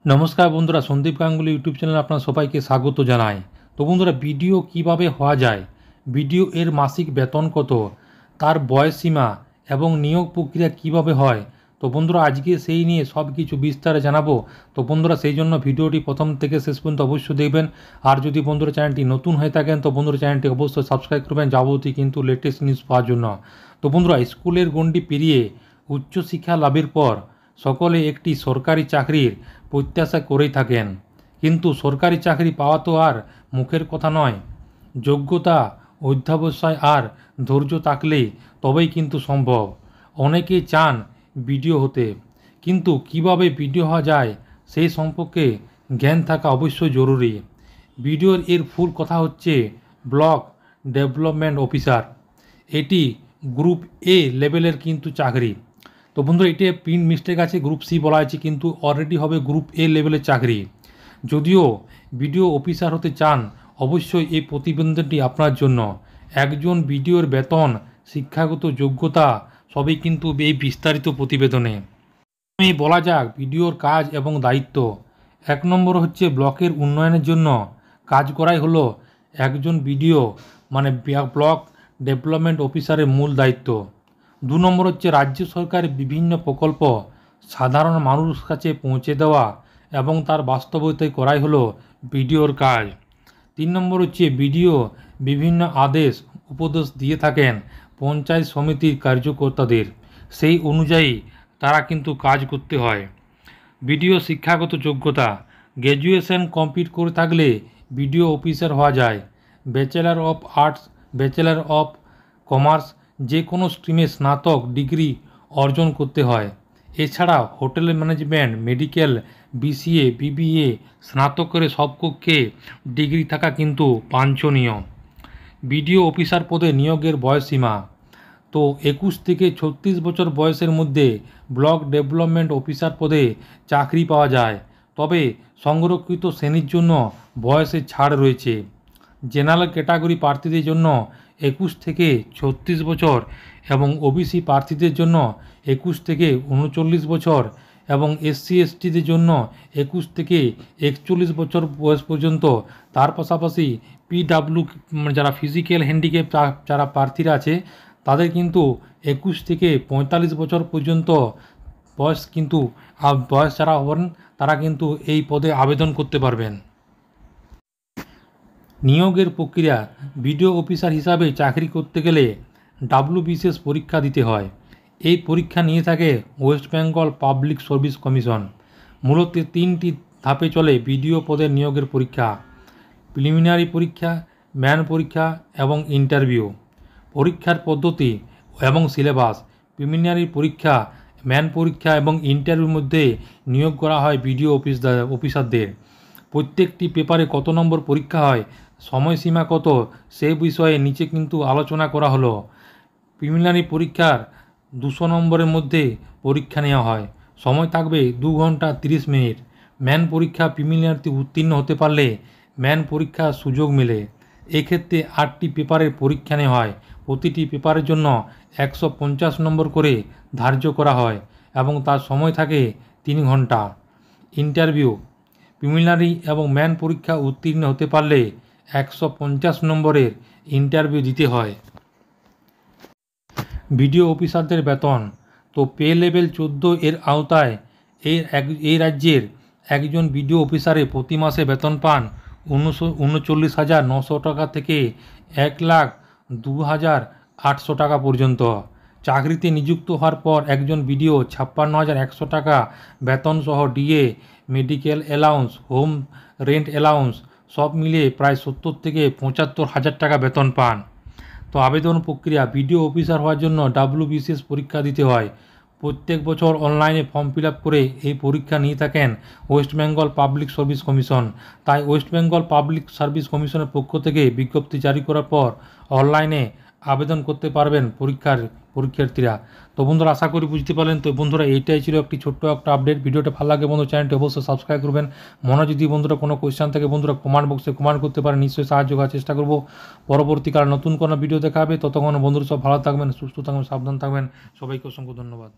নমস্কার বন্ধুরা, সন্দীপ গাঙ্গুলি ইউটিউব চ্যানেলে আপনার সবাইকে স্বাগত জানাই। তো বন্ধুরা, ভিডিও কিভাবে হওয়া যায়, ভিডিও এর মাসিক বেতন কত, তার বয়সসীমা এবং নিয়োগ প্রক্রিয়া কিভাবে হয়, তো বন্ধুরা আজকে সেই নিয়ে সব কিছু বিস্তারে জানাবো। তো বন্ধুরা সেই জন্য ভিডিওটি প্রথম থেকে শেষ পর্যন্ত অবশ্যই দেখবেন। আর যদি বন্ধুরা চ্যানেলটি নতুন হয়ে থাকেন তো বন্ধুরা চ্যানেলটি অবশ্যই সাবস্ক্রাইব করবেন যাবতীয় কিন্তু লেটেস্ট নিউজ পাওয়ার জন্য। তো বন্ধুরা, স্কুলের গণ্ডি পেরিয়ে উচ্চশিক্ষা লাভের পর সকলে একটি সরকারি চাকরির প্রত্যাশা করেই থাকেন, কিন্তু সরকারি চাকরি পাওয়া তো আর মুখের কথা নয়। যোগ্যতা, অধ্যবসায় আর ধৈর্য থাকলে তবেই কিন্তু সম্ভব। অনেকেই চান বিডিও হতে, কিন্তু কিভাবে বিডিও হওয়া যায় সেই সম্পর্কে জ্ঞান থাকা অবশ্যই জরুরি। বিডিওর এর ফুল কথা হচ্ছে ব্লক ডেভেলপমেন্ট অফিসার। এটি গ্রুপ এ লেভেলের কিন্তু চাকরি। তো বন্ধুরা, এটি প্রিন্ট মিস্টেক আছে, গ্রুপ সি বলা আছে, কিন্তু অলরেডি হবে গ্রুপ এ লেভেলের চাকরি। যদিও বিডিও অফিসার হতে চান অবশ্যই এই প্রতিবেদনটি আপনার জন্য। একজন বিডিওর বেতন, শিক্ষাগত যোগ্যতা সবই কিন্তু এই বিস্তারিত প্রতিবেদনে। আমি বলা যাক বিডিওর কাজ এবং দায়িত্ব। 1 নম্বর হচ্ছে ব্লকের উন্নয়নের জন্য কাজ করাই হলো একজন বিডিও মানে ব্লক ডেভেলপমেন্ট অফিসারের মূল দায়িত্ব। 2 নম্বর হচ্ছে রাজ্য সরকারের বিভিন্ন প্রকল্প সাধারণ মানুষ কাছে পৌঁছে দেওয়া এবং তার বাস্তবায়িত করাই হলো বিডিওর কাজ। 3 নম্বর হচ্ছে বিডিও বিভিন্ন আদেশ উপদেশ দিয়ে থাকেন পঞ্চায়েত সমিতির কার্যকর্তাদের, সেই অনুযায়ী তারা কিন্তু কাজ করতে হয়। বিডিও শিক্ষাগত যোগ্যতা, গ্র্যাজুয়েশন কমপ্লিট করে থাকলে বিডিও অফিসার হওয়া যায়। Bachelor of arts, bachelor of commerce যে কোনো স্ট্রিমে স্নাতক ডিগ্রি অর্জন করতে হয়। এছাড়া hotel management, medical, BCA, BBA স্নাতকের সব কক্ষে ডিগ্রি থাকা কিন্তু বাঞ্ছনীয়। বিডিও অফিসার পদে নিয়োগের বয়সসীমা তো 21 থেকে 36 বছর বয়সের মধ্যে ব্লক ডেভেলপমেন্ট অফিসার পদে চাকরি পাওয়া যায়, তবে সংরক্ষিত শ্রেণীর জন্য বয়সের ছাড় রয়েছে। জেনারেল ক্যাটাগরি প্রার্থীদের জন্য 21 থেকে 36 বছর এবং ওবিসি প্রার্থীদের জন্য 21 থেকে 39 বছর এবং এসসি এসটিদের জন্য 21 থেকে 41 বছর বয়স পর্যন্ত। তার পাশাপাশি পিডাব্লিউ যারা ফিজিক্যাল হ্যান্ডিক্যাপ যারা প্রার্থীরা আছে তাদের কিন্তু 21 থেকে 45 বছর পর্যন্ত বয়স কিন্তু বয়স যারা হবেন তারা কিন্তু এই পদে আবেদন করতে পারবেন। নিয়োগের প্রক্রিয়া, বিডিও অফিসার হিসাবে চাকরি করতে গেলে ডাব্লিউবিসিএস পরীক্ষা দিতে হয়। এই পরীক্ষা নিয়ে থাকে West Bengal public service commission. মূলত 3টি ধাপে চলে বিডিও পদের নিয়োগের পরীক্ষা: প্রিলিমিনারি পরীক্ষা, ম্যান পরীক্ষা এবং ইন্টারভিউ। পরীক্ষার পদ্ধতি এবং সিলেবাস: প্রিলিমিনারি পরীক্ষা, ম্যান পরীক্ষা এবং ইন্টারভিউর মধ্যে নিয়োগ করা হয় বিডিও অফিসারদের। প্রত্যেকটি পেপারে কত নম্বর পরীক্ষা হয়, সময়সীমা কত, সেই বিষয়ে নিচে কিন্তু আলোচনা করা হলো। প্রিলিমিনারি পরীক্ষার 200 নম্বরের মধ্যে পরীক্ষা নেওয়া হয়, সময় থাকবে 2 ঘন্টা 30 মিনিট। ম্যান পরীক্ষা, প্রিলিমিনারিতে উত্তীর্ণ হতে পারলে ম্যান পরীক্ষার সুযোগ মেলে। এক্ষেত্রে 8টি পেপারের পরীক্ষা নেওয়া হয়, প্রতিটি পেপারের জন্য 150 নম্বর করে ধার্য করা হয় এবং তার সময় থাকে 3 ঘন্টা। ইন্টারভিউ, প্রিলিমিনারি এবং ম্যান পরীক্ষা উত্তীর্ণ হতে পারলে 150 নম্বরের ইন্টারভিউ দিতে হয়। বিডিও অফিসারদের বেতন তো পে লেভেল 14 এর আওতায় এই রাজ্যের একজন বিডিও অফিসারে প্রতি মাসে বেতন পান 39,900 টাকা থেকে 1,02,800 টাকা পর্যন্ত। চাকরিতে নিযুক্ত হওয়ার পর একজন বিডিও 56,100 টাকা বেতন সহ DA, medical allowance, home rent allowance সব মিলিয়ে প্রায় 70 থেকে 75,000 টাকা বেতন পান। তো আবেদন প্রক্রিয়া, বিডিও অফিসার হওয়ার জন্য ডাব্লিউবিসিএস পরীক্ষা দিতে হয়। প্রত্যেক বছর অনলাইনে ফর্ম ফিল আপ করে এই পরীক্ষা নিয়ে থাকেন West Bengal public service commission. তাই ওয়েস্ট বেঙ্গল পাবলিক সার্ভিস কমিশনের পক্ষ থেকে বিজ্ঞপ্তি জারি করার পর অনলাইনে আবেদন করতে পারবেন পরীক্ষার্থীরা। তো বন্ধুরা, আশা করি বুঝতে পারলেন। তো বন্ধুরা, এইটাই ছিল একটি ছোট্ট একটা আপডেট। ভিডিওটা ভালো লাগে বন্ধু চ্যানেলটি অবশ্যই সাবস্ক্রাইব করবেন। মনে যদি বন্ধুরা কোনো কোয়েশ্চেন থাকে বন্ধুরা কমেন্ট বক্সে কমেন্ট করতে পারেন, নিশ্চয়ই সাহায্য করার চেষ্টা করব। পরবর্তীকালে নতুন কোনো ভিডিও দেখা হবে, ততক্ষণ বন্ধুরা সব ভালো থাকবেন, সুস্থ থাকবেন, সাবধান থাকবেন। সবাইকে অসংখ্য ধন্যবাদ।